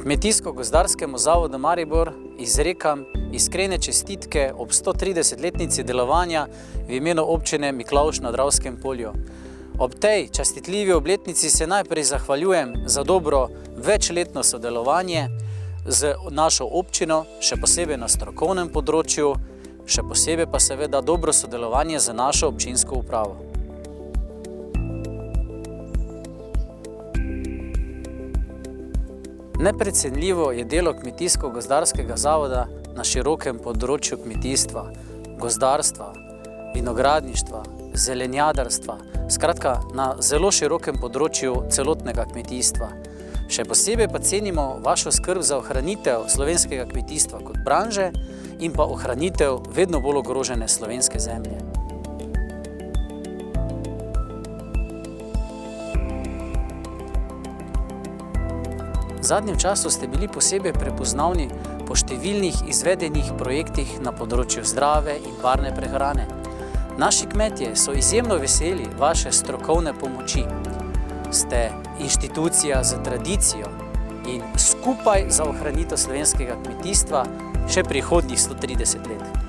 Kmetijsko-gozdarskemu zavodu Maribor izrekam iskrene čestitke ob 130-letnici delovanja v imenu občine Miklavž na Dravskem polju. Ob tej častitljivi obletnici se najprej zahvaljujem za dobro večletno sodelovanje z našo občino, še posebej na strokovnem področju, še posebej pa seveda dobro sodelovanje z našo občinsko upravo. Neprecenljivo je delo Kmetijsko-gozdarskega zavoda na širokem področju kmetijstva, gozdarstva, vinogradništva, zelenjadarstva, skratka na zelo širokem področju celotnega kmetijstva. Še posebej pa cenimo vašo skrb za ohranitev slovenskega kmetijstva kot branže in pa ohranitev vedno bolj ogrožene slovenske zemlje. V zadnjem času ste bili posebej prepoznavni po številnih izvedenih projektih na področju zdrave in varne prehrane. Naši kmetje so izjemno veseli vaše strokovne pomoči. Ste inštitucija z tradicijo in skupaj za ohranitev slovenskega kmetijstva še prihodnjih 130 let.